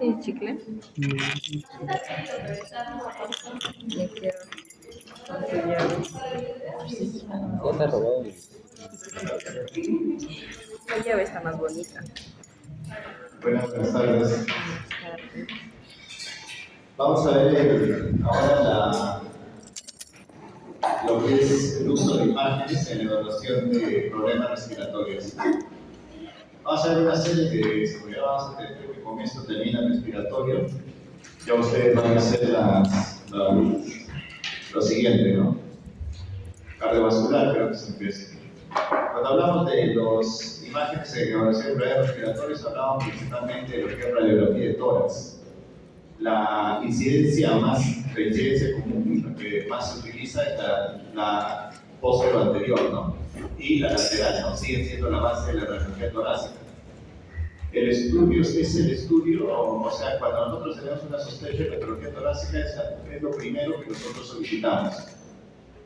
¿Tienes chicle? Me quiero con tu llave. Ya te ha robado. La llave está más bonita. Buenas tardes. Buenas tardes. Vamos a ver ahora lo que es el uso de imágenes en la evaluación de problemas respiratorios. Vamos a ver una serie de estudios. Vamos a tener que con esto termina el respiratorio. Ya ustedes van a hacer lo siguiente, ¿no? Cardiovascular, creo que se empieza. Cuando hablamos de las imágenes en evaluación de problemas respiratorios, hablamos principalmente de lo que es radiografía de tórax. La incidencia común, la que más se utiliza es la postero anterior, ¿no? Y la lateral, ¿no? Sigue siendo la base de la radiografía torácica. El estudio es el estudio, o sea, cuando nosotros tenemos una sospecha de radiografía torácica, es lo primero que nosotros solicitamos.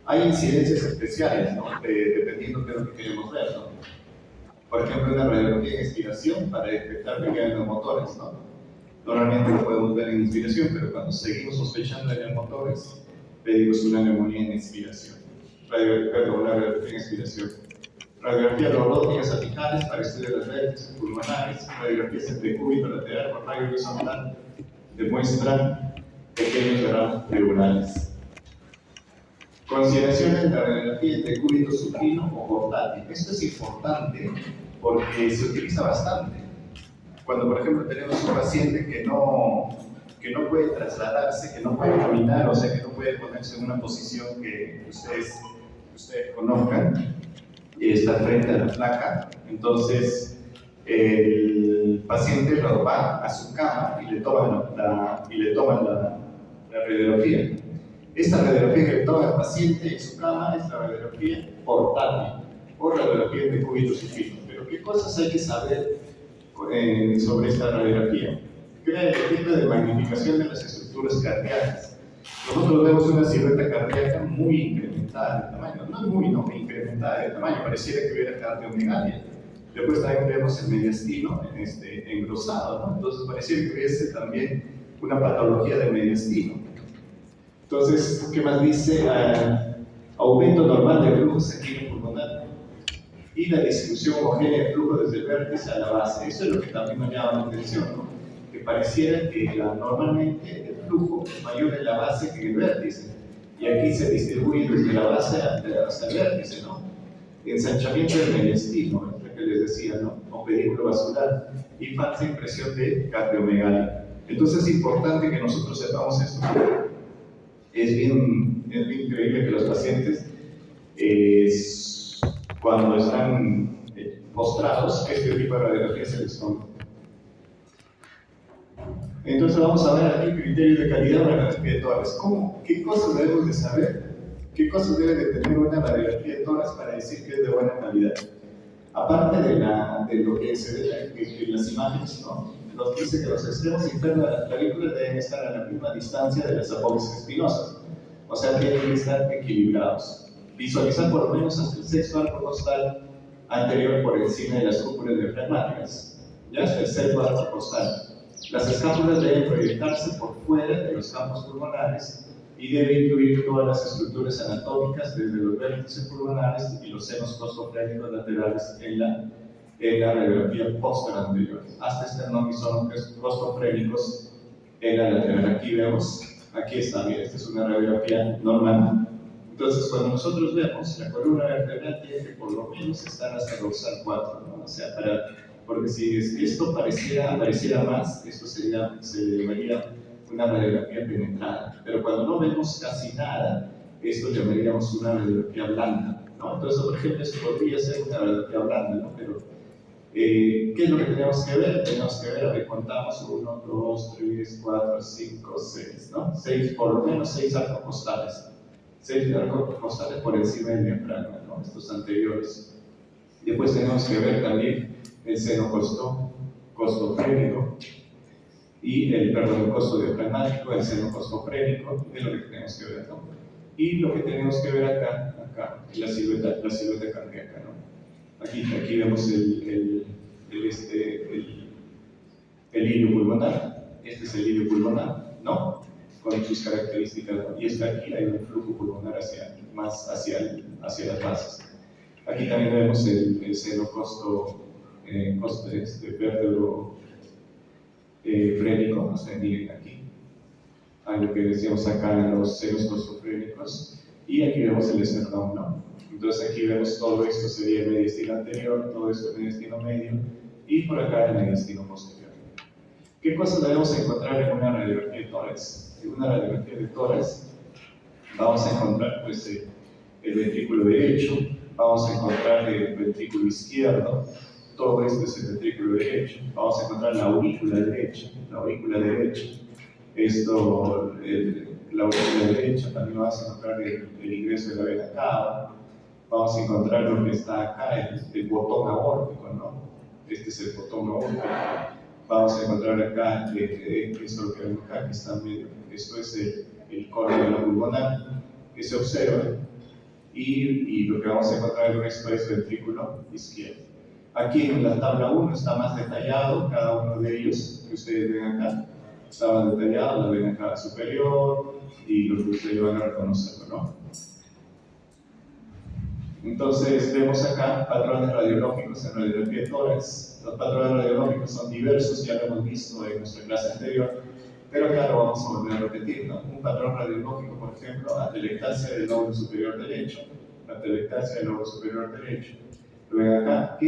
Hay incidencias especiales, ¿no? Dependiendo de lo que queremos ver, ¿no? Por ejemplo, una radiografía en expiración para detectar pequeños neumotores, ¿no? Normalmente lo podemos ver en inspiración, pero cuando seguimos sospechando de neumotores, pedimos una neumonía en expiración. Una radiografía en expiración. Radiografía lobóticas apicales para estudio de las vértices pulmonares. Radiografías en decúbito lateral por rayo horizontal demuestran pequeños derrames pleurales. Consideraciones de la radiografía en decúbito supino o portátil. Esto es importante porque se utiliza bastante. Cuando, por ejemplo, tenemos un paciente que no puede trasladarse, que no puede caminar, o sea, que no puede ponerse en una posición que ustedes conozcan, y está frente a la placa, entonces el paciente lo va a su cama y le toman la radiografía. Esta radiografía que le toma el paciente en su cama es la radiografía portátil o radiografía de decúbito supino. Pero ¿qué cosas hay que saber sobre esta radiografía? Crea el efecto de magnificación de las estructuras cardíacas. Nosotros vemos una silueta cardíaca muy incrementada de tamaño, no incrementada de tamaño, pareciera que hubiera cardiomegalia. Después también vemos el mediastino engrosado, ¿no? Entonces pareciera que hubiese también una patología del mediastino. Entonces, ¿qué más dice? Aumento normal del flujo sanguíneo pulmonar y la distribución homogénea de flujo desde el vértice a la base. Eso es lo que también nos llama la atención, ¿no? Que pareciera que normalmente el flujo es mayor en la base que en el vértice. Y aquí se distribuye desde la base hasta el vértice, ¿no? Ensanchamiento del mediastino, es lo que les decía, ¿no? O pedículo vascular. Y falsa impresión de cardiomegalia. Entonces es importante que nosotros sepamos esto. Es bien increíble que los pacientes, cuando están postrados, este tipo de radiografía se les toma. Entonces vamos a ver aquí criterios de calidad de la radiografía de tórax. ¿Qué cosas debemos de saber? ¿Qué cosas debe de tener una radiografía de tórax para decir que es de buena calidad? Aparte de lo que se ve en las imágenes, ¿no? Nos dice que los extremos internos de las clavículas deben estar a la misma distancia de las apófisis espinosas, o sea, tienen que estar equilibrados. Visualizar por lo menos hasta el sexto arco costal anterior por encima de las cúpulas diafragmáticas, ya hasta el sexto arco costal. Las escápulas deben proyectarse por fuera de los campos pulmonares y debe incluir todas las estructuras anatómicas desde los vértices pulmonares y los senos costofrénicos laterales en la radiografía posterior anterior, hasta esternocleidomastoides costofrénicos en la lateral. Aquí vemos, aquí está, mira, esta es una radiografía normal. Entonces, cuando nosotros vemos la columna vertebral tiene que por lo menos estar hasta dorsal 4, ¿no? O sea, porque si esto pareciera más, esto se llamaría una radiografía penetrada. Pero cuando no vemos casi nada, esto llamaríamos una radiografía blanda, ¿no? Entonces, por ejemplo, esto podría ser una radiografía blanda, ¿no? Pero, ¿qué es lo que tenemos que ver? Tenemos que ver, a ver, contamos 1, 2, 3, 4, 5, 6, ¿no? 6, por lo menos 6 arcos costales. 6 arcos costales por encima del diafragma, ¿no? Estos anteriores. Después tenemos que ver también el seno costofrénico y el costo diafragmático, el seno costofrénico, es lo que tenemos que ver, ¿no? Y lo que tenemos que ver acá, la silueta cardíaca, ¿no? Aquí vemos el hilo pulmonar, Este es el lirio pulmonar, ¿no? Con sus características, ¿no? Y es que aquí hay un flujo pulmonar más hacia las bases. Aquí también vemos el seno vértebro frénico, o sea, miren aquí, hay lo que decíamos acá en los senos costofrénicos, y aquí vemos el esternón, ¿no? Entonces aquí vemos todo esto sería el mediastino anterior, todo esto el mediastino medio, y por acá el mediastino posterior. ¿Qué cosas debemos encontrar en una radiografía de tórax? En una radiografía de tórax vamos a encontrar pues, el ventrículo derecho, vamos a encontrar el ventrículo izquierdo, todo esto es el ventrículo derecho, vamos a encontrar la aurícula derecha, la aurícula derecha, también vamos a encontrar el ingreso de la vena cava, vamos a encontrar lo que está acá, el botón aórtico, ¿no? Este es el botón aórtico. Vamos a encontrar acá, esto lo que vemos acá, que está medio, esto es el cono de la pulmonar, que se observa, y lo que vamos a encontrar el resto es el ventrículo izquierdo. Aquí en la tabla 1 está más detallado cada uno de ellos, que ustedes ven acá, está más detallado, la vena cava superior, y lo que ustedes van a reconocerlo, ¿no? Entonces vemos acá patrones radiológicos en radiografía de tórax. Los patrones radiológicos son diversos, ya lo hemos visto en nuestra clase anterior, pero acá lo vamos a volver a repetir, ¿no? Un patrón radiológico, por ejemplo, atelectasia del lóbulo superior derecho, atelectasia del lóbulo superior derecho. Lo ven acá.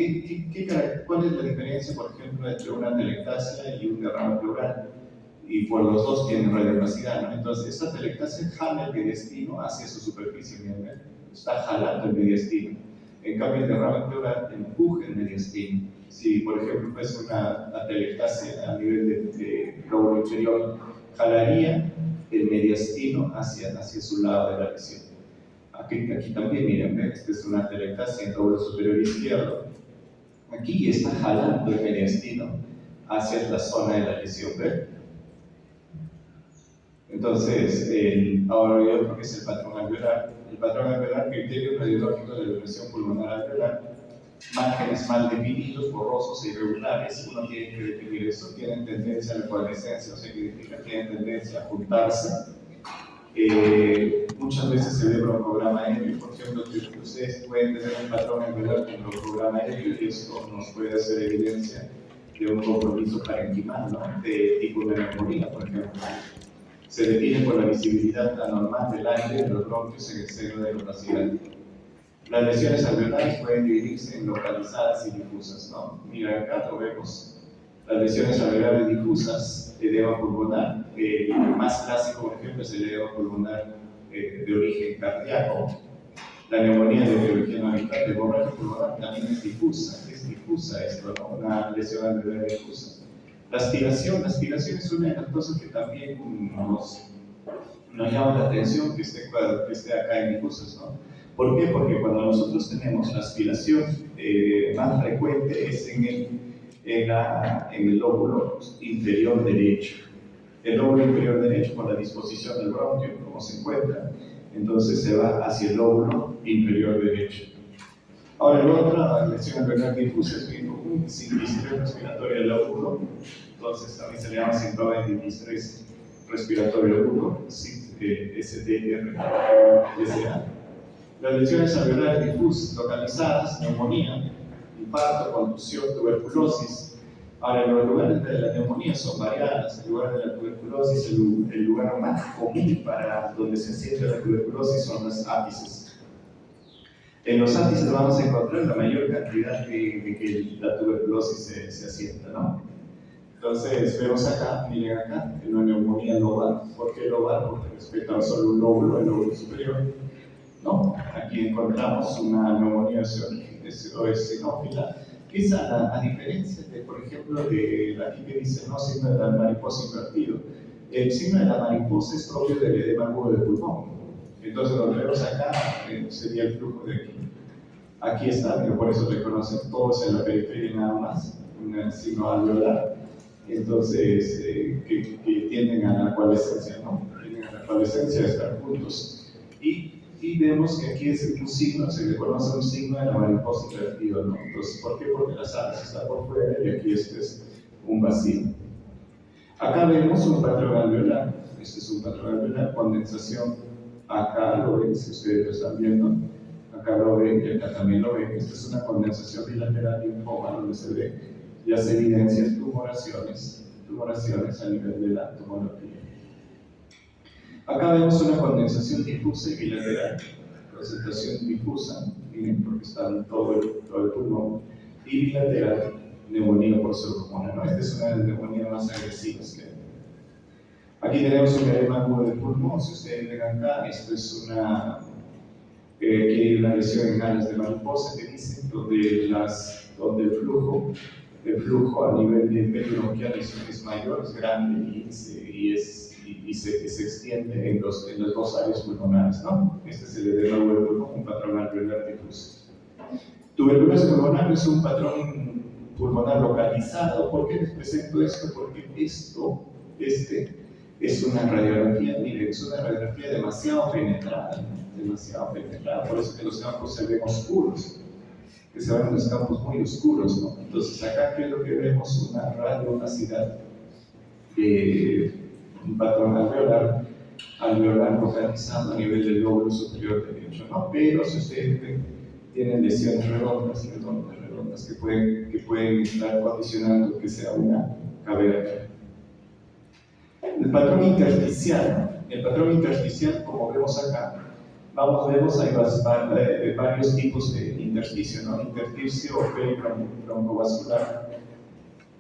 ¿Cuál es la diferencia, por ejemplo, entre una atelectasia y un derrame pleural? Y por los dos tienen radiopacidad, ¿no? Entonces, esta atelectasia jala el mediastino hacia su superficie miembral, está jalando el mediastino. En cambio, el derrame pleural empuja el mediastino. Si, por ejemplo, fuese una atelectasia a nivel de lóbulo inferior, jalaría el mediastino hacia su lado de la lesión. Aquí también, miren, esta es una atelectasia en el lóbulo superior izquierdo. Aquí está jalando el mediastino hacia la zona de la lesión, ¿ven? Entonces, ahora hay otro que es el patrón alveolar. El patrón alveolar, criterio radiológico de la lesión pulmonar alveolar. Márgenes mal definidos, borrosos e irregulares. Uno tiene que definir eso. Tienen tendencia a la coalescencia, o sea, que tienen tendencia a juntarse. Muchas veces se ve broncograma aéreo. Por ejemplo, que ustedes pueden tener un patrón alveolar con broncograma aéreo, y esto nos puede hacer evidencia de un compromiso parenquimal, ¿no? De tipo de neumonía, por ejemplo. Se define por la visibilidad anormal del aire de los bronquios en el seno de la opacidad. Las lesiones alveolares pueden dividirse en localizadas y difusas, ¿no? Mira, acá lo vemos. Las lesiones alveolares difusas, edema pulmonar, el más clásico, por ejemplo, es el edema pulmonar de origen cardíaco. La neumonía de biología no habitual, de hemorragia pulmonar, también es difusa esto, ¿no? Una lesión alveolar difusa. La aspiración es una de las cosas que también nos llama la atención que esté acá en difusas, ¿no? ¿Por qué? Porque cuando nosotros tenemos la aspiración más frecuente es en el lóbulo inferior derecho. El lóbulo inferior derecho, por la disposición del bronquio, como se encuentra, entonces se va hacia el lóbulo inferior derecho. Ahora, la otra lesión alveolar difusa es bien común, sin distrés respiratorio del lóbulo, entonces también se le llama síndrome de distrés respiratorio agudo, STRSA. Las lesiones alveolares difusas localizadas, neumonía, infarto, contusión, tuberculosis. Ahora, los lugares de la neumonía son variadas. El lugar de la tuberculosis, el lugar más común para donde se asienta la tuberculosis son los ápices. En los ápices vamos a encontrar la mayor cantidad de que la tuberculosis se asienta, ¿no? Entonces, vemos acá, miren acá, en una neumonía lobar. ¿Por qué lobar? Porque respeta solo un lóbulo, el lóbulo superior. ¿No? Aquí encontramos una neumonía eosinófila, que es a diferencia de, por ejemplo, de aquí que dice, no, signo de la mariposa invertido. El signo de la mariposa es propio del edema agudo del pulmón. Entonces, lo que vemos acá sería el flujo de aquí. Aquí está, pero por eso reconocen todos en la periferia nada más, un signo alveolar. Entonces, que tienden a la coalescencia, ¿no? Tienden a la coalescencia de estar juntos. Y vemos que aquí es un signo, se le conoce un signo de la mariposa invertido, ¿no? Entonces, ¿por qué? Porque las alas están por fuera y aquí este es un vacío. Acá vemos un patrón alveolar. Este es un patrón alveolar, condensación. Acá lo ven, si ustedes lo están viendo. Acá lo ven y acá también lo ven. Esta es una condensación bilateral linfoma donde se ve ya se evidencian tumoraciones a nivel de la tomografía. Acá vemos una condensación difusa y bilateral, presentación difusa, miren, porque está en todo el pulmón, y bilateral, neumonía por pseudomonas, ¿no? Esta es una de las neumonías más agresivas que hay. Aquí tenemos un edema agudo del pulmón, si ustedes ven acá, esto es que hay una lesión en alas de mariposa que dicen donde el flujo a nivel de perio bronquial es mayor, es grande y se extiende en las dos áreas pulmonares, ¿no? Este es el edema agudo del pulmón, un patrón alveolar difuso. Tuberculosis pulmonar es un patrón pulmonar localizado. ¿Por qué les presento esto? Porque es una radiografía, mire, es una radiografía demasiado penetrada, por eso que los campos se ven oscuros, que se ven los campos muy oscuros, ¿no? Entonces acá, ¿qué es lo que vemos? Una radiomasidad, un patrón alveolar localizado a nivel del lóbulo superior derecho, ¿no? Pero si ustedes ven, tienen lesiones redondas que pueden estar condicionando que sea una caverna. El patrón intersticial, como vemos acá, vemos hay varios tipos de intersticio, ¿no? Intersticio peribroncovascular,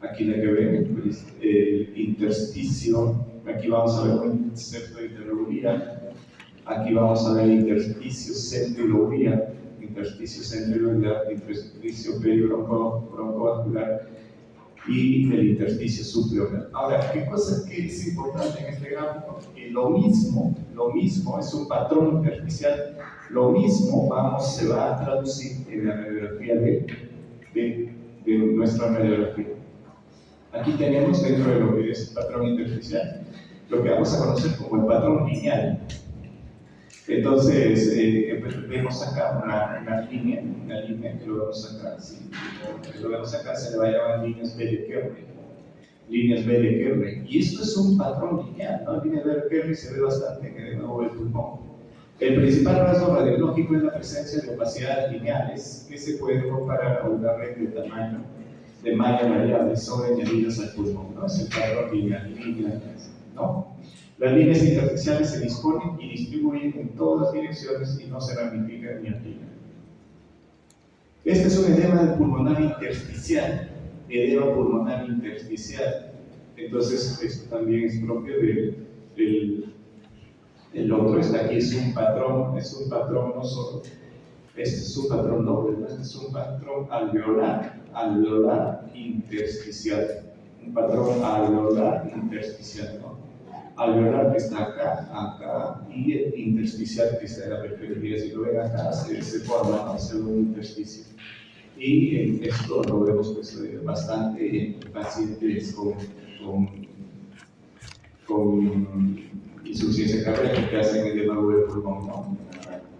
aquí la que ven, el intersticio, aquí vamos a ver un septo de interloburía, aquí vamos a ver intersticio centriloburía, intersticio peribroncovascular y el intersticio subpleural. Ahora, ¿qué es importante en este gráfico? Que lo mismo es un patrón intersticial, lo mismo se va a traducir en la radiografía de nuestra radiografía. Aquí tenemos dentro de lo que es el patrón intersticial, lo que vamos a conocer como el patrón lineal. Entonces, vemos acá una línea que lo vemos acá, ¿sí? Se le va a llamar líneas Belle-Kerry. Y esto es un patrón lineal, ¿no? Línea Belle-Kerry se ve bastante en el nuevo del pulmón. El principal rasgo radiológico es la presencia de opacidades lineales que se pueden comparar a una red de tamaño de malla variable sobreañadidas al pulmón, ¿no? Es el patrón lineal, ¿no? Las líneas intersticiales se disponen y distribuyen en todas direcciones y no se ramifican ni aplican. Este es un edema pulmonar intersticial. Entonces, esto también es propio del otro. Aquí es un patrón no solo. Este es un patrón doble, ¿no? Este es un patrón alveolar intersticial. Un patrón alveolar intersticial, ¿no? Alveolar que está acá, y el intersticial que está en la periferia. Si lo ven acá, se forma, ¿no? Se ve un intersticio. Y esto lo vemos pues, bastante en pacientes con insuficiencia cardíaca que hacen edema agudo del pulmón, ¿no?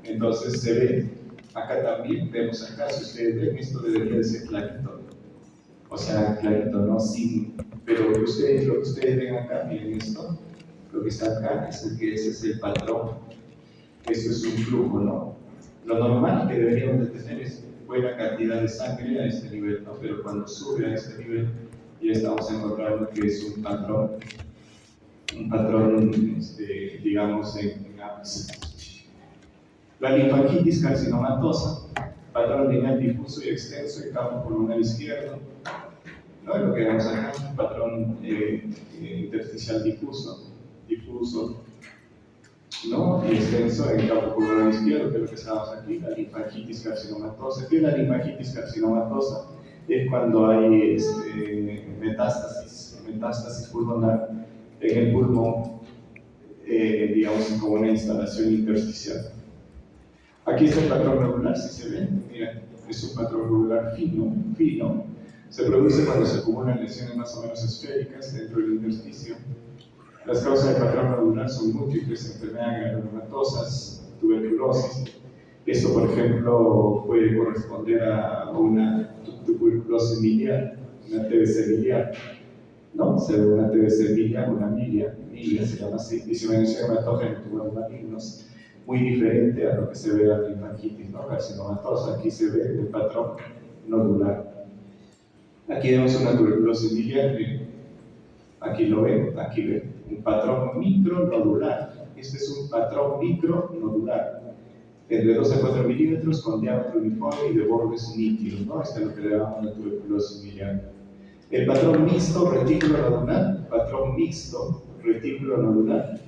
Entonces se ve, acá también vemos acá, si ustedes ven, esto debería de ser clarito. O sea, clarito, ¿no? Sí, pero lo que ustedes ven acá, miren esto. Lo que está acá ese es el patrón. Esto es un flujo, ¿no? Lo normal que deberíamos de tener es buena cantidad de sangre a este nivel, ¿no? Pero cuando sube a este nivel ya estamos encontrando que es un patrón digamos, en ápice. La linfangitis carcinomatosa, patrón lineal difuso y extenso en campo pulmonar izquierdo, ¿no? Lo que vemos acá es un patrón intersticial difuso, ¿no? Y extenso en el campo pulmonar izquierdo, que es lo que estamos aquí, la linfangitis carcinomatosa. ¿Qué es la linfangitis carcinomatosa? Es cuando hay metástasis pulmonar en el pulmón, digamos, como una instalación intersticial. Aquí está el patrón regular, si se ven, mira, es un patrón regular fino. Se produce cuando se acumulan lesiones más o menos esféricas dentro del intersticio. Las causas del patrón regular son múltiples: enfermedades granulomatosas, tuberculosis. Esto, por ejemplo, puede corresponder a una tuberculosis miliar, una TBC miliar. ¿no? Se ve una TBC milia, una milia se llama así, diseminación hematógena en tumores malignos, muy diferente a lo que se ve en la linfangitis, ¿no? Carcinomatosa. Aquí se ve el patrón nodular. Aquí vemos una tuberculosis miliar, aquí lo ven, aquí ven, un patrón micronodular. Este es un patrón micronodular, entre 2 a 4 milímetros, con diámetro uniforme y de bordes nítidos, ¿no? Este es lo que le llamamos la tuberculosis miliar. El patrón mixto retículo nodular,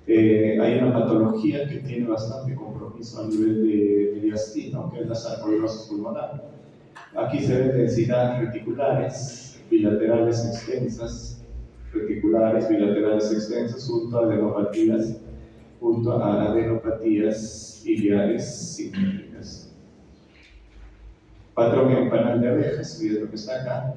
hay una patología que tiene bastante compromiso a nivel de diastino, que es la sarcoidosis pulmonar. Aquí se ven densidades reticulares, bilaterales extensas, junto a adenopatías iliares simétricas. Patrón en panal de abejas, miren lo que está acá.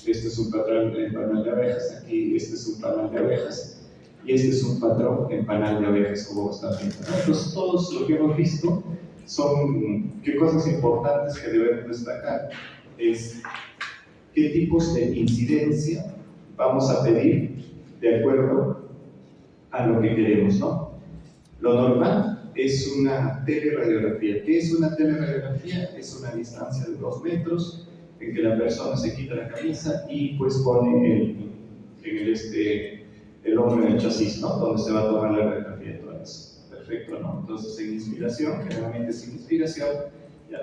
Este es un patrón en panal de abejas, aquí este es un panal de abejas, y este es un patrón en panal de abejas, como están viendo. Entonces, todos lo que hemos visto son qué cosas importantes que debemos destacar. Es qué tipos de incidencia vamos a pedir de acuerdo a lo que queremos, ¿no? Lo normal es una teleradiografía. ¿Qué es una teleradiografía? Es una distancia de 2 metros en que la persona se quita la camisa y pues pone el hombro en el chasis, ¿no? Donde se va a tomar la radiografía de todo eso. Perfecto, ¿no? Entonces, en inspiración, generalmente sin inspiración, ya,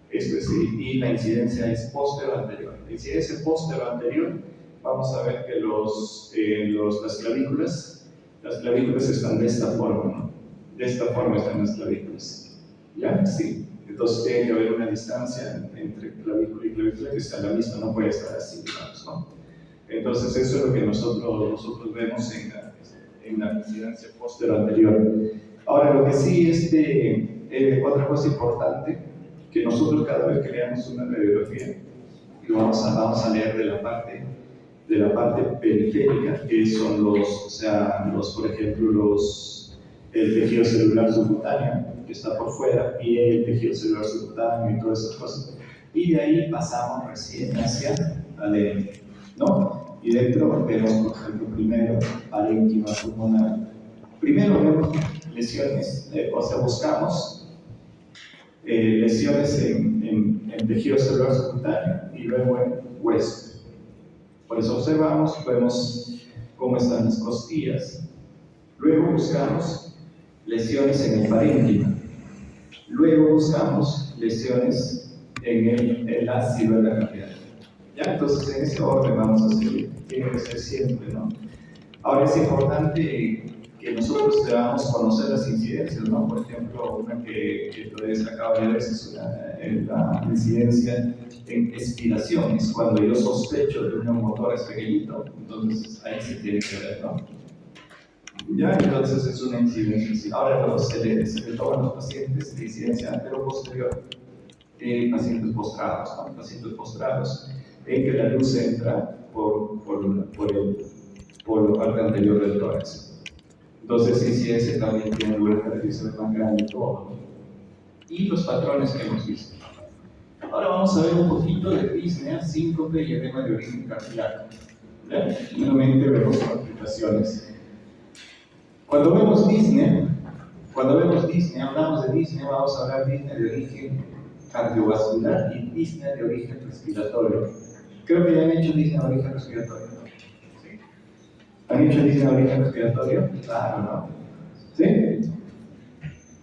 esto es, y la incidencia es postero-anterior. La incidencia postero-anterior, vamos a ver que las clavículas están de esta forma, ¿no? De esta forma están las clavículas. ¿Ya? Sí. Entonces tiene que haber una distancia entre clavícula y clavícula que sea la misma, no puede estar así, digamos, ¿no? Entonces eso es lo que nosotros vemos en la incidencia postero-anterior. Ahora, lo que sí, otra cosa importante, que nosotros cada vez que leamos una radiografía, y vamos a leer de la parte periférica, que son por ejemplo, el tejido celular subcutáneo, que está por fuera, y el tejido celular subcutáneo y todas esas cosas. Y de ahí pasamos recién hacia adentro, ¿no? Y dentro vemos, por ejemplo, primero parénquima pulmonar. Primero vemos lesiones, buscamos lesiones en tejido celular subcutáneo y luego en hueso. Por eso vemos cómo están las costillas. Luego buscamos lesiones en el parénquima. Luego buscamos lesiones en la ciruela capilar. ¿Ya? Entonces, en ese orden vamos a seguir. Tiene que ser siempre, ¿no? Ahora es importante que nosotros debamos conocer las incidencias, ¿no? Por ejemplo, una que lo he destacado varias veces es la incidencia en expiraciones. Cuando yo sospecho de un neumotórax pequeñito, entonces ahí se tiene que ver, ¿no? Ya, entonces es una incidencia. Ahora cuando se le toman los pacientes de incidencia antero-posterior, pacientes postrados, ¿no? Pacientes postrados, en que la luz entra por la parte anterior del tórax. Entonces, incidencia también tiene lugar de televisión más grande todo, ¿no? Y los patrones que hemos visto. Ahora vamos a ver un poquito de disnea, síncope y edema de origen cardiaco. Nuevamente vemos aplicaciones. Cuando vemos disnea, hablamos de disnea, vamos a hablar de disnea de origen cardiovascular y disnea de origen respiratorio. Creo que ya han hecho disnea de origen respiratorio, ¿no? ¿Sí? ¿Han hecho disnea de origen respiratorio? Claro, ¿no? ¿Sí?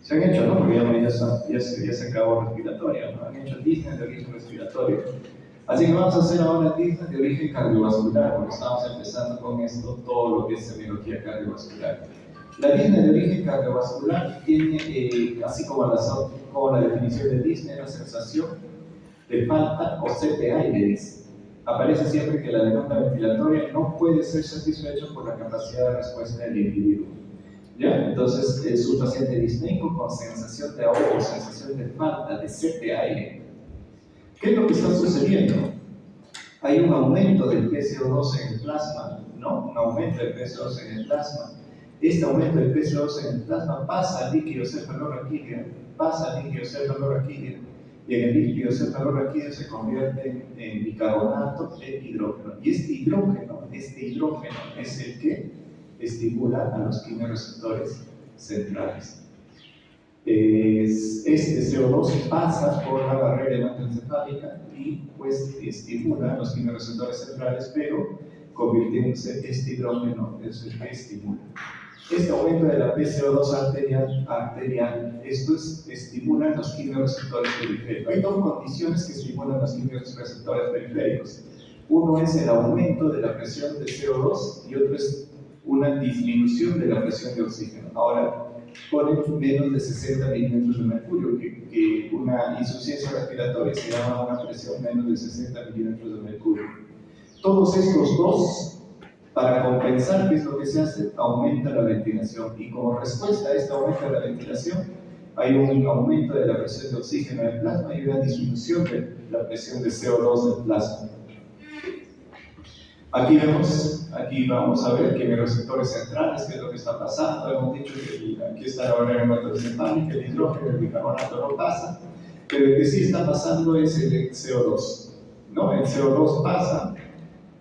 Se han hecho, ¿no? Porque ya se acabó respiratorio, ¿no? Han hecho disnea de origen respiratorio. Así que vamos a hacer ahora disnea de origen cardiovascular, porque estamos empezando con esto, todo lo que es semiología cardiovascular. La disnea de origen cardiovascular tiene, así como la definición de disnea, la sensación de falta o sed de aire, dice. Aparece siempre que la demanda ventilatoria no puede ser satisfecha por la capacidad de respuesta del individuo. ¿Ya? Entonces, es un paciente disneico con sensación de ahogo, sensación de falta, de sed de aire. ¿Qué es lo que está sucediendo? Hay un aumento del PCO2 en el plasma, ¿no? Un aumento del PCO2 en el plasma. Este aumento del PCO2 en el plasma pasa al líquido cefalorraquídeo, y en el líquido cefalorraquídeo se convierte en bicarbonato de hidrógeno. Y este hidrógeno es el que estimula a los quimiorreceptores centrales. Este CO2 pasa por la barrera hematoencefálica y pues estimula a los quimiorreceptores centrales, pero convirtiéndose este hidrógeno es el que estimula. Este aumento de la PCO2 arterial, estimula los quimiorreceptores periféricos. Hay dos condiciones que estimulan los quimiorreceptores periféricos. Uno es el aumento de la presión de CO2 y otro es una disminución de la presión de oxígeno. Ahora, ponen menos de 60 milímetros de mercurio, que una insuficiencia respiratoria se llama una presión menos de 60 milímetros de mercurio. Todos estos dos, para compensar, ¿qué es lo que se hace? Aumenta la ventilación, y como respuesta a este aumento de la ventilación hay un aumento de la presión de oxígeno del plasma y una disminución de la presión de CO2 del plasma. Aquí vamos a ver quimiorreceptores centrales, qué es lo que está pasando. Hemos dicho que aquí está la barrera hematoencefálica, el hidrógeno, el bicarbonato no pasa, pero el que sí está pasando es el CO2, ¿no? El CO2 pasa,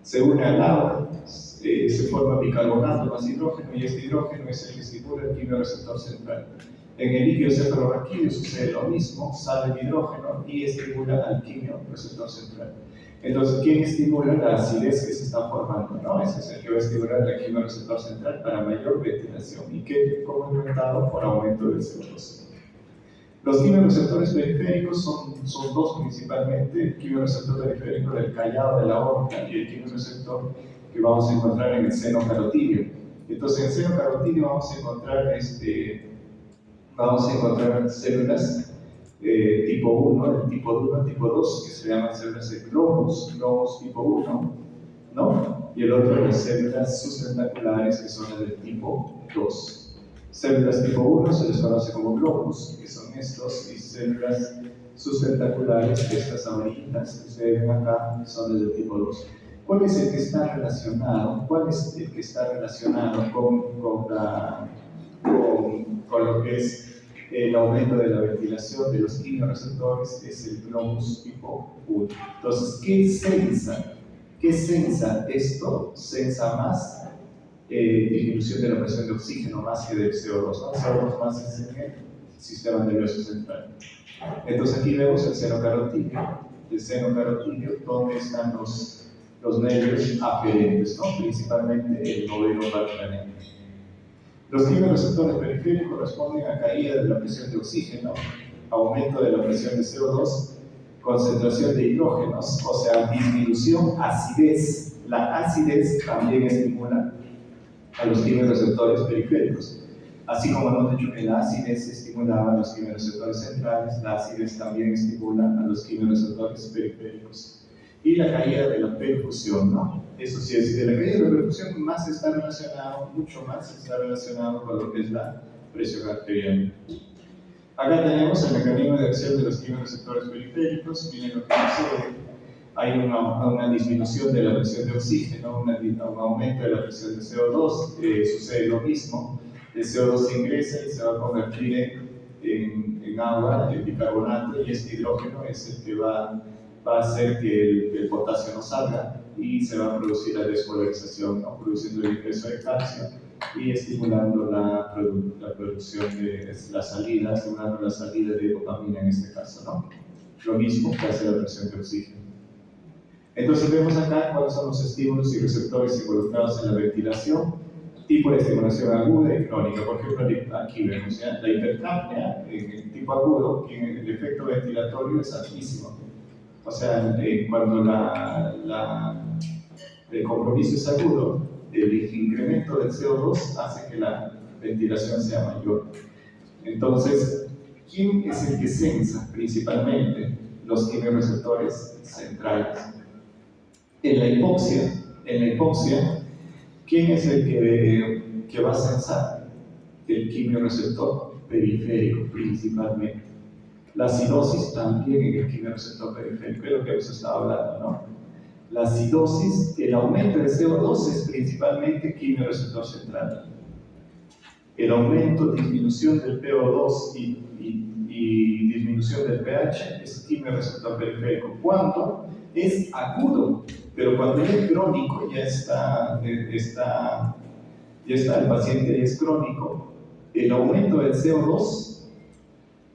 se une al agua, se forma bicarbonato más hidrógeno, y este hidrógeno es el que estimula el quimiorreceptor central. En el líquido cefalorraquídeo sucede lo mismo, sale el hidrógeno y estimula al quimiorreceptor central. Entonces, ¿quién estimula la acidez que se está formando? ¿No? Ese es el que va a estimular el quimiorreceptor central para mayor ventilación. ¿Y qué? ¿Cómo inventado? Por aumento del CO2. Los quimiorreceptores periféricos son dos principalmente: el quimiorreceptor periférico del callado de la aorta y el quimiorreceptor que vamos a encontrar en el seno carotídeo. Entonces, en el seno carotídeo vamos a encontrar células tipo 1, el tipo 1, tipo 2, que se llaman células de globos tipo 1, ¿no? Y el otro las células sustentaculares, que son las del tipo 2. Células tipo 1 se les conoce como globos, que son estos, y células sustentaculares, que estas amarillitas que se ven acá, son las del tipo 2. ¿Cuál es el que está relacionado? Con lo que es el aumento de la ventilación de los quimiorreceptores? Es el globus tipo 1. Entonces, ¿qué sensa esto? Sensa más disminución de la presión de oxígeno más que del CO2, ¿no? CO2 más en el sistema nervioso central. Entonces, aquí vemos el seno carotídeo, donde están los nervios aferentes, ¿no? Principalmente el noveno valcraneo. Los quimiorreceptores periféricos responden a caída de la presión de oxígeno, aumento de la presión de CO2, concentración de hidrógenos, o sea, disminución, acidez. La acidez también estimula a los quimiorreceptores periféricos. Así como hemos dicho que la acidez estimulaba a los quimiorreceptores centrales, la acidez también estimula a los quimiorreceptores periféricos. Y la caída de la perfusión, ¿no? Eso sí, es que la caída de la perfusión mucho más está relacionado con lo que es la presión arterial. Acá tenemos el mecanismo de acción de los quimiorreceptores periféricos. Miren lo que sucede. Hay una disminución de la presión de oxígeno, un aumento de la presión de CO2, sucede lo mismo. El CO2 ingresa y se va a convertir en agua, en bicarbonato, y este hidrógeno es el que va a hacer que el potasio no salga, y se va a producir la despolarización, ¿no? Produciendo el ingreso de calcio y estimulando la producción de la salida, estimulando la salida de dopamina en este caso, ¿no? Lo mismo que hace la presión de oxígeno. Entonces vemos acá cuáles son los estímulos y receptores involucrados en la ventilación, tipo de estimulación aguda y crónica. Por ejemplo, aquí vemos ¿ya? La hipercapnia en el tipo agudo, que el efecto ventilatorio es altísimo. O sea, cuando el compromiso es agudo, el incremento del CO2 hace que la ventilación sea mayor. Entonces, ¿quién es el que sensa principalmente? Los quimiorreceptores centrales. En la hipoxia, ¿quién es el que va a sensar? El quimiorreceptor periférico principalmente. La acidosis también en el quimiorreceptor periférico, es lo que hemos estado hablando, ¿no? La acidosis, el aumento de CO2 es principalmente quimiorreceptor central. El aumento, disminución del PO2 y y disminución del pH, es quimioreceptor periférico. Cuando es agudo, pero cuando es crónico, ya está, el paciente es crónico, el aumento del CO2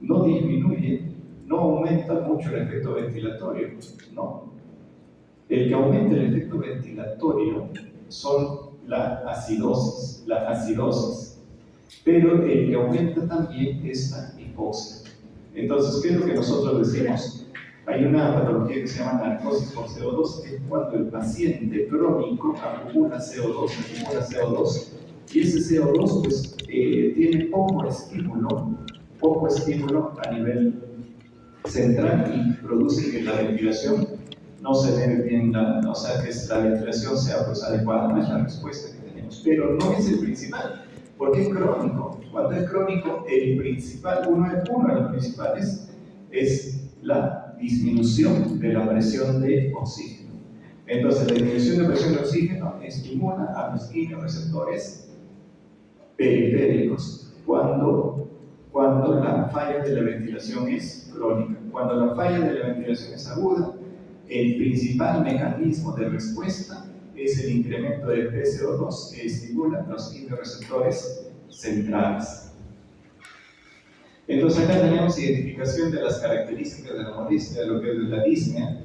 no disminuye, no aumenta mucho el efecto ventilatorio, no. El que aumenta el efecto ventilatorio son la acidosis, pero el que aumenta también es la hipoxia. Entonces, ¿qué es lo que nosotros decimos? Hay una patología que se llama narcosis por CO2, que es cuando el paciente crónico acumula CO2, y ese CO2 pues, tiene poco estímulo a nivel central y produce que la ventilación no se dé bien, o sea, que la ventilación sea pues, adecuada, no es la respuesta que tenemos, pero no es el principal, porque es crónico. Cuando es crónico, el principal, uno de los principales es la disminución de la presión de oxígeno. Entonces, la disminución de presión de oxígeno estimula a los quimioreceptores periféricos cuando la falla de la ventilación es crónica. Cuando la falla de la ventilación es aguda, el principal mecanismo de respuesta es el incremento del PCO2 que estimula los quimioreceptores centrales. Entonces acá tenemos identificación de las características de la molestia, de lo que es la disnea.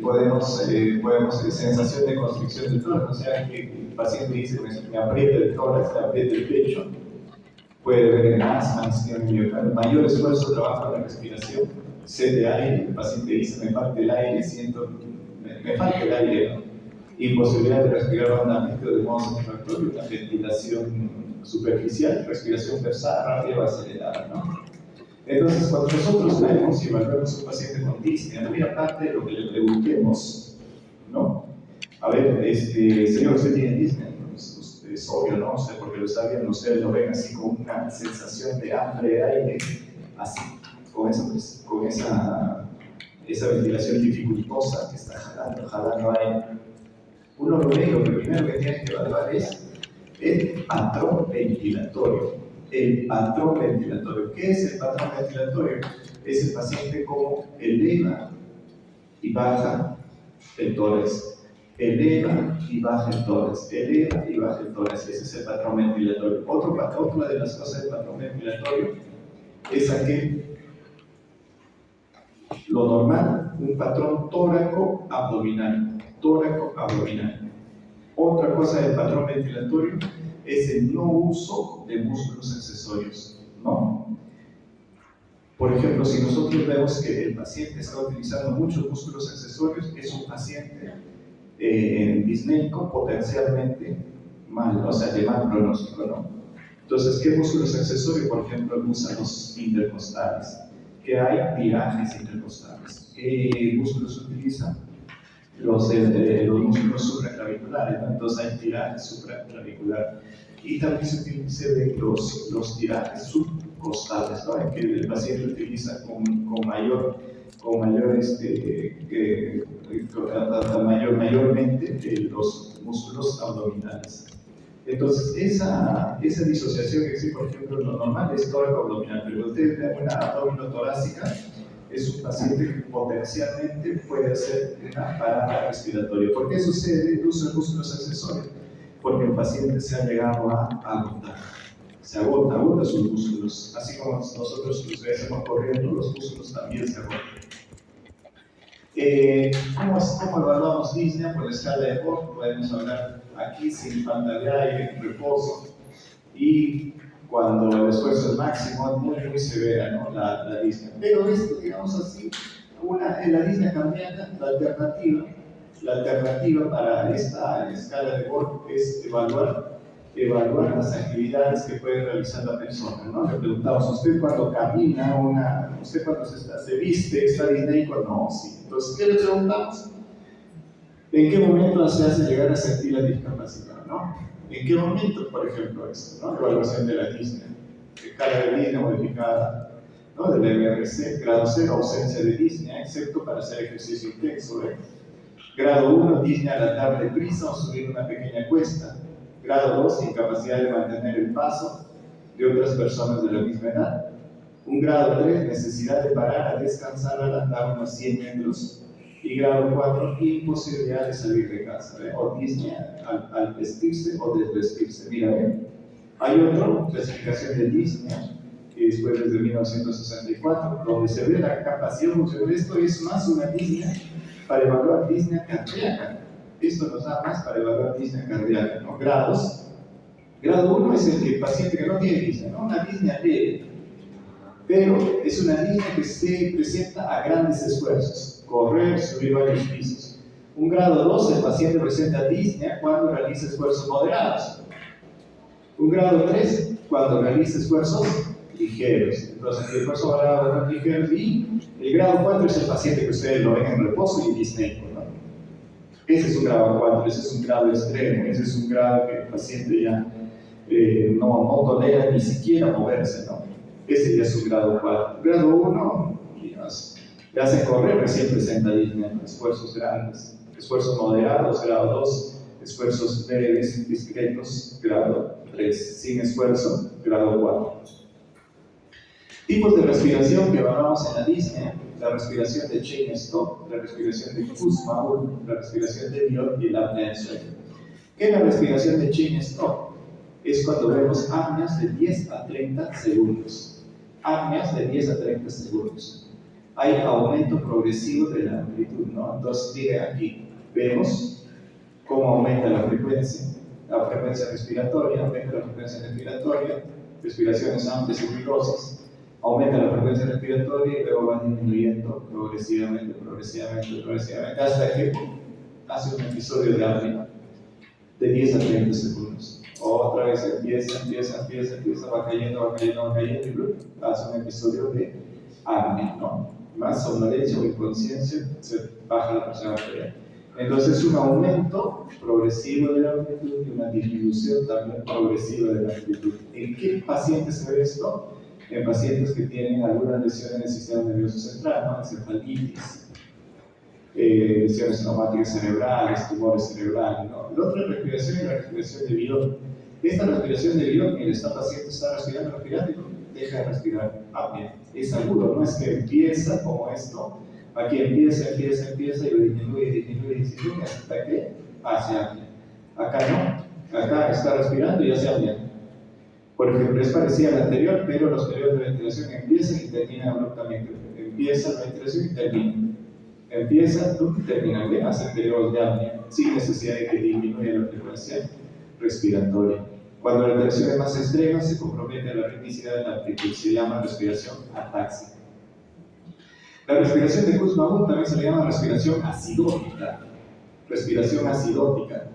Podemos sensación de constricción del tórax, o sea que el paciente dice me aprieta el tórax, me aprieta el pecho, puede ver en asma, mayor esfuerzo de trabajo en la respiración, sed de aire, el paciente dice me falta el aire, me falta el aire, ¿no? Imposibilidad de respirar hondamente o de modo satisfactorio, una ventilación superficial, respiración forzada, rápida o acelerada, ¿no? Entonces, cuando nosotros vemos y evaluamos a un paciente con disnea, muy aparte de lo que le preguntemos, ¿no? A ver, señor, ¿usted tiene disnea? Pues, es obvio, ¿no? O sea, porque lo está viendo, ustedes lo ven así con una sensación de hambre de aire, así, con esa ventilación dificultosa que está jalando aire. Uno lo ve y lo primero que tiene que evaluar es el patrón ventilatorio. ¿Qué es el patrón ventilatorio? Es el paciente como eleva y baja el tórax, eleva y baja el tórax. Ese es el patrón ventilatorio. Otra de las cosas del patrón ventilatorio es aquel, lo normal, un patrón tóraco-abdominal. Otra cosa del patrón ventilatorio es el no uso de músculos accesorios, ¿no? Por ejemplo, si nosotros vemos que el paciente está utilizando muchos músculos accesorios, es un paciente disneico potencialmente mal, o sea, de mal pronóstico, ¿no? Entonces, ¿qué músculos accesorios? Por ejemplo, usan los intercostales, que hay tirajes intercostales. ¿Qué músculos utilizan? Los músculos supraclaviculares, ¿no? Entonces hay tirajes supraclavicular y también se ven los tirajes subcostales, ¿no? En que el paciente utiliza mayormente los músculos abdominales. Entonces esa disociación que existe, por ejemplo, lo normal es tóraco abdominal, pero usted ve una abdominotorácica, es un paciente que potencialmente puede hacer una parada respiratoria. ¿Por qué sucede el uso de músculos accesorios? Porque el paciente se ha llegado a agotar. Se agota sus músculos. Así como nosotros los hacemos corriendo, los músculos también se agotan. ¿Cómo evaluamos disnea? Por la escala de Borg, podemos hablar aquí sin falta de aire, reposo, y cuando el esfuerzo es máximo, muy severa, ¿no? La disnea. Pero esto, digamos así, en la disnea cardíaca, la alternativa para esta escala de Borg es evaluar las actividades que puede realizar la persona, ¿no? Le preguntamos, ¿usted cuando camina, usted cuando se viste, está disneico? No, sí. Entonces, ¿qué le preguntamos? ¿En qué momento se hace llegar a sentir la discapacidad, no? ¿En qué momento, por ejemplo, esto, ¿no? Evaluación de la disnea, carga de disnea modificada, ¿no? Del MRC, grado 0, ausencia de disnea, excepto para hacer ejercicio intenso, ¿eh? Grado 1, disnea al andar deprisa o subir una pequeña cuesta. Grado 2, incapacidad de mantener el paso de otras personas de la misma edad. Un grado 3, necesidad de parar a descansar al andar unos 100 metros. Y grado 4, imposibilidad de salir de casa, o disnea al vestirse o desvestirse. Mira, hay otra clasificación de disnea, que después desde 1964, donde se ve la capacidad funcional. Esto es más una disnea para evaluar disnea cardíaca. Esto nos da más para evaluar disnea cardíaca, ¿no? Grados. Grado 1 es el paciente que no tiene disnea, ¿no? Una disnea leve, pero es una disnea que se presenta a grandes esfuerzos, correr, subir varios pisos. Un grado 2, el paciente presenta disnea cuando realiza esfuerzos moderados. Un grado 3, cuando realiza esfuerzos ligeros. Entonces, el esfuerzo moderado es ligero. Y el grado 4 es el paciente que ustedes lo ven en reposo y disneico, ¿no? Ese es un grado 4, ese es un grado extremo, ese es un grado que el paciente ya no tolera ni siquiera moverse, ¿no? Ese ya es un grado 4. Grado 1, le hacen correr, recién presenta disnea, esfuerzos grandes. Esfuerzos moderados, grado 2. Esfuerzos leves, discretos, grado 3. Sin esfuerzo, grado 4. Tipos de respiración que evaluamos en la disnea: la respiración de Cheyne-Stokes, la respiración de Kussmaul, la respiración de Biot y la apnea del sueño. ¿Qué es la respiración de Cheyne-Stokes? Es cuando vemos apneas de 10 a 30 segundos. Apneas de 10 a 30 segundos. Hay aumento progresivo de la amplitud, ¿no? Entonces, miren aquí, vemos cómo aumenta la frecuencia respiratoria, aumenta la frecuencia respiratoria, respiraciones amplias y ruidosas, aumenta la frecuencia respiratoria y luego va disminuyendo progresivamente, hasta que hace un episodio de apnea de 10 a 30 segundos. Otra vez empieza, va cayendo y hace un episodio de apnea, ¿no? Más somnolencia o inconsciencia, se baja la presión arterial. Entonces es un aumento progresivo de la amplitud y una disminución también progresiva de la amplitud. ¿En qué pacientes se ve esto? En pacientes que tienen alguna lesión en el sistema nervioso central, ¿no? Encefalitis, lesiones traumáticas cerebrales, tumores cerebrales, ¿no? La otra respiración es la respiración de Biot. Esta respiración de Biot, el paciente está respirando y deja de respirar apnea. Es agudo, no es que empieza como esto, aquí empieza y lo disminuye hasta que hace apnea. Acá no, acá está respirando y hace apnea. Por ejemplo, es parecida a la anterior, pero los periodos de ventilación empiezan y terminan abruptamente. Empieza la ventilación y termina. Empieza y termina. Hacen periodos de apnea sin necesidad de que disminuya la frecuencia respiratoria. Cuando la ventilación es más extrema, se compromete la ritmicidad de la amplitud. Se llama respiración atáxica. La respiración de Kussmaul también se le llama respiración acidótica. Respiración acidótica.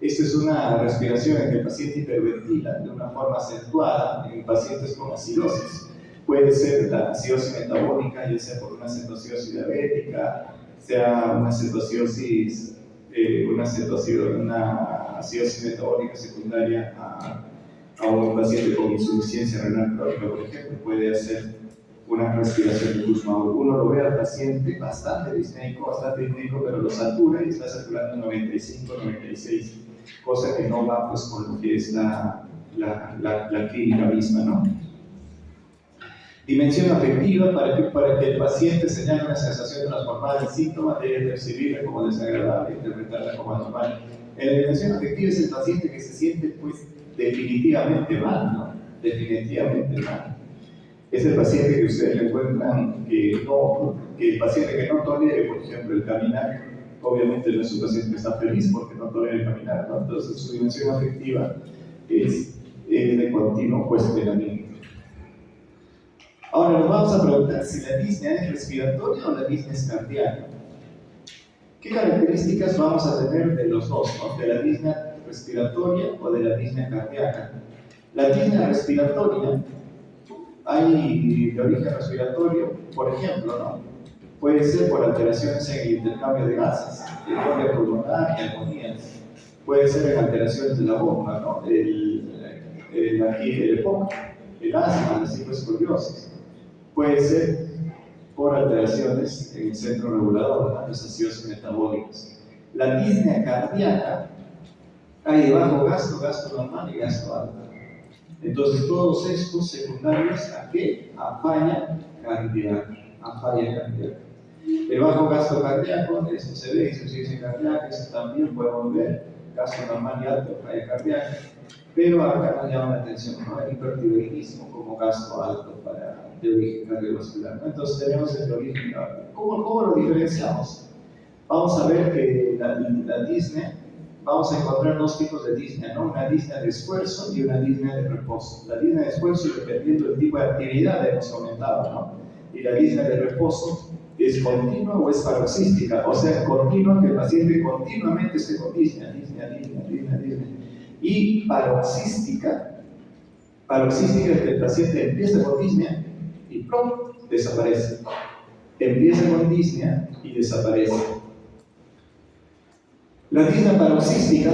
Esta es una respiración en que el paciente hiperventila de una forma acentuada en pacientes con acidosis. Puede ser la acidosis metabólica, ya sea por una cetoacidosis diabética, sea una acidosis metabólica secundaria a un paciente con insuficiencia renal crónica, por ejemplo. Puede hacer una respiración de Kussmaul. Uno lo ve al paciente bastante disneico, pero lo satura y está saturando 95, 96, cosa que no va pues con lo que es la clínica misma, ¿no? Dimensión afectiva: para que el paciente señale una sensación transformada en síntoma, debe percibirla como desagradable e interpretarla como anormal. En la dimensión afectiva es el paciente que se siente pues definitivamente mal, ¿no? Definitivamente mal. Es el paciente que ustedes le encuentran que el paciente que no tolere, por ejemplo, el caminar, obviamente no es un paciente que está feliz porque no tolera el caminar, ¿no? Entonces su dimensión afectiva es de continuo cuestionamiento. Ahora nos vamos a preguntar si la disnea es respiratoria o la disnea es cardíaca. ¿Qué características vamos a tener de los dos, ¿no? De la disnea respiratoria o de la disnea cardíaca? La disnea respiratoria, hay de origen respiratorio, por ejemplo, ¿no? Puede ser por alteraciones en el intercambio de gases, el pulmonar y agonías. Puede ser en alteraciones de la bomba, ¿no? El EPOC, el asma, la cicloescoliosis. Puede ser por alteraciones en el centro regulador, ¿no? Las acidosis metabólicas. La disnea cardíaca, hay de bajo gasto, gasto normal y gasto alto. Entonces, todos estos secundarios, ¿a qué? A falla cardíaca. A falla cardíaca. El bajo gasto cardíaco, eso se ve, insuficiencia cardíaca, eso también podemos ver, gasto normal y alto, falla cardíaca. Pero acá nos llama la atención, ¿no? El hipertiroidismo como gasto alto de origen cardiovascular, ¿no? Entonces tenemos el origen. ¿Cómo lo diferenciamos? Vamos a ver que la disnea, vamos a encontrar dos tipos de disnea, ¿no? Una disnea de esfuerzo y una disnea de reposo. La disnea de esfuerzo, dependiendo del tipo de actividad, hemos comentado, ¿no? Y la disnea de reposo es continua o es paroxística, o sea, continua, que el paciente continuamente esté con disnea. Y paroxística es que el paciente empieza con disnea y ¡plum!, desaparece. Empieza con disnea y desaparece. La disnea paroxística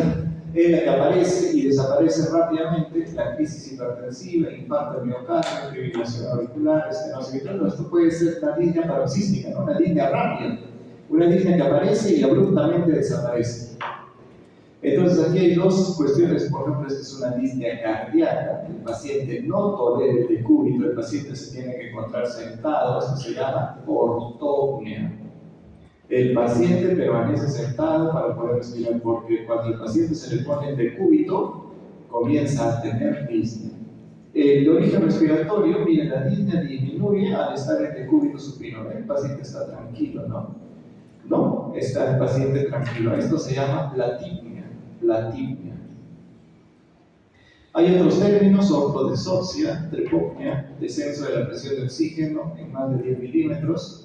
es la que aparece y desaparece rápidamente, la crisis hipertensiva, infarto de miocardio, fibrilación auricular, estenosis mitral. Esto puede ser una disnea paroxística, ¿no? Una disnea rápida, una disnea que aparece y abruptamente desaparece. Entonces aquí hay dos cuestiones. Por ejemplo, esta es una disnea cardíaca. El paciente no tolera el decúbito, el paciente se tiene que encontrar sentado. Esto se llama ortopnea. El paciente permanece sentado para poder respirar, porque cuando el paciente se le pone el decúbito, comienza a tener disnea. El origen respiratorio, miren, la disnea disminuye al estar en decúbito supino. El paciente está tranquilo, ¿no? No, está el paciente tranquilo. Esto se llama platipnea. Hay otros términos: ortodesoxia, trepopnea, descenso de la presión de oxígeno en más de 10 milímetros.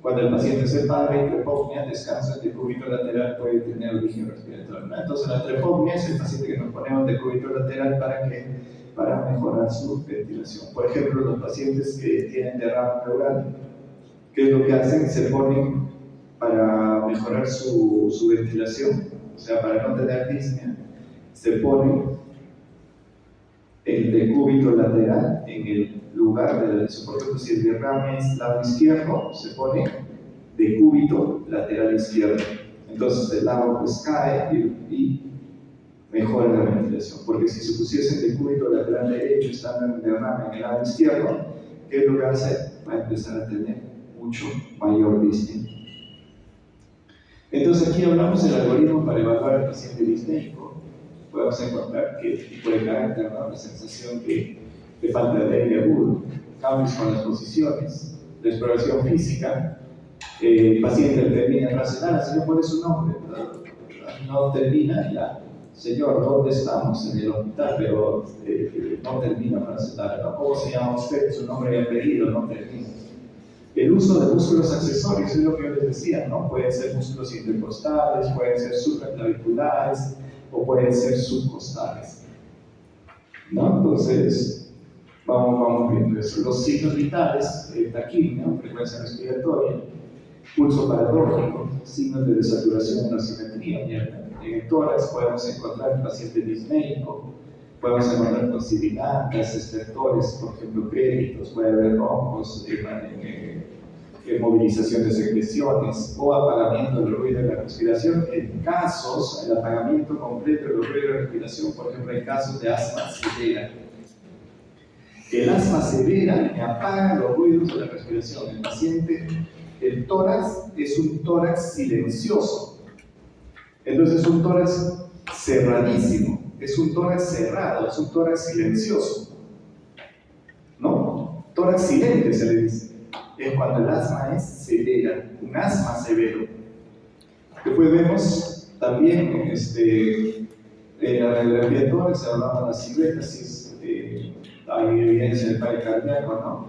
Cuando el paciente se para, y trepopnea, descanso en decúbito lateral, puede tener origen respiratorio, ¿no? Entonces la trepopnea es el paciente que nos ponemos decúbito lateral para mejorar su ventilación. Por ejemplo, los pacientes que tienen derrame pleural, ¿qué es lo que hacen? Se ponen para mejorar su ventilación, o sea, para no tener disnea, se ponen el decúbito lateral en el lugar de la lesión. Por ejemplo, si el derrame es lado izquierdo, se pone decúbito lateral izquierdo. Entonces el agua pues cae y mejora la ventilación. Porque si se pusiese el decúbito lateral derecho estando en el derrame en el lado izquierdo, ¿qué es lo que hace? Va a empezar a tener mucho mayor disnea. Entonces aquí hablamos del algoritmo para evaluar al paciente disneico. Podemos encontrar qué tipo de carácter, ¿no? La sensación de falta de aire agudo, cambios con las posiciones, la exploración física. El paciente termina en racional, así no pone su nombre, no termina ya. Señor, ¿dónde estamos? En el hospital, pero no termina racional, ¿no? ¿Cómo se llama usted? Su nombre y apellido no termina. El uso de músculos accesorios es lo que yo les decía, ¿no? Pueden ser músculos intercostales, pueden ser supraclaviculares o pueden ser subcostales, ¿no? Entonces, vamos viendo eso. Los signos vitales, taquipnea, frecuencia respiratoria, pulso paradójico, signos de desaturación en la simetría. En el tórax podemos encontrar el paciente disneico, podemos encontrar con sibilantes, estertores, por ejemplo, créditos, puede haber roncos, movilización de secreciones o apagamiento del ruido de la respiración. En casos, el apagamiento completo del ruido de la respiración, por ejemplo, en casos de asma severa. El asma severa me apaga los ruidos de la respiración. El paciente, el tórax es un tórax silencioso. Entonces es un tórax cerradísimo, es un tórax cerrado, es un tórax silencioso, ¿no? Tórax silente se le dice. Es cuando el asma es severa, un asma severo. Después vemos también la radiografía de tórax, hablamos de la siluetasis, hay evidencia de fallo cardíaco,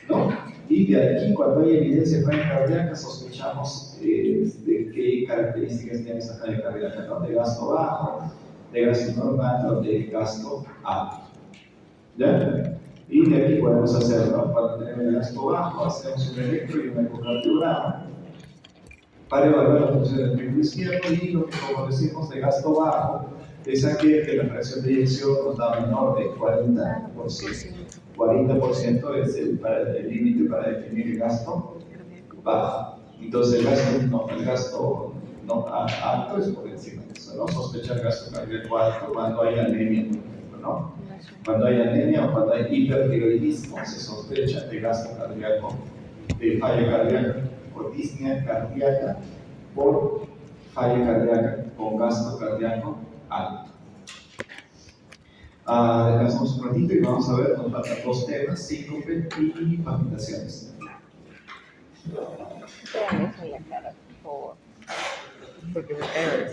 ¿no? Y de aquí, cuando hay evidencia de fallo cardíaca, sospechamos de qué características tiene esa fallo cardíaca, ¿no? De gasto bajo, de gasto normal o de gasto alto. ¿Ya? Y de aquí podemos hacerlo. Cuando tenemos el gasto bajo, hacemos un electro y un ecocardiograma para evaluar la función del ventrículo izquierdo. Y lo que, como decimos, de gasto bajo es aquel que la fracción de eyección nos da menor de 40%. 40% es el límite para definir el gasto bajo. Entonces el gasto alto es por encima de eso, ¿no? Sospechar gasto cardíaco alto cuando hay anemia, por ejemplo, ¿no? Cuando hay anemia o cuando hay hipertiroidismo, se sospecha de gasto cardíaco, de falla cardíaca o disnea cardíaca por falla cardíaca con gasto cardíaco alto. Descansamos un ratito y vamos a ver, nos faltan dos temas, síncope y palpitaciones. Vean eso en la cara, por favor. Porque me cae de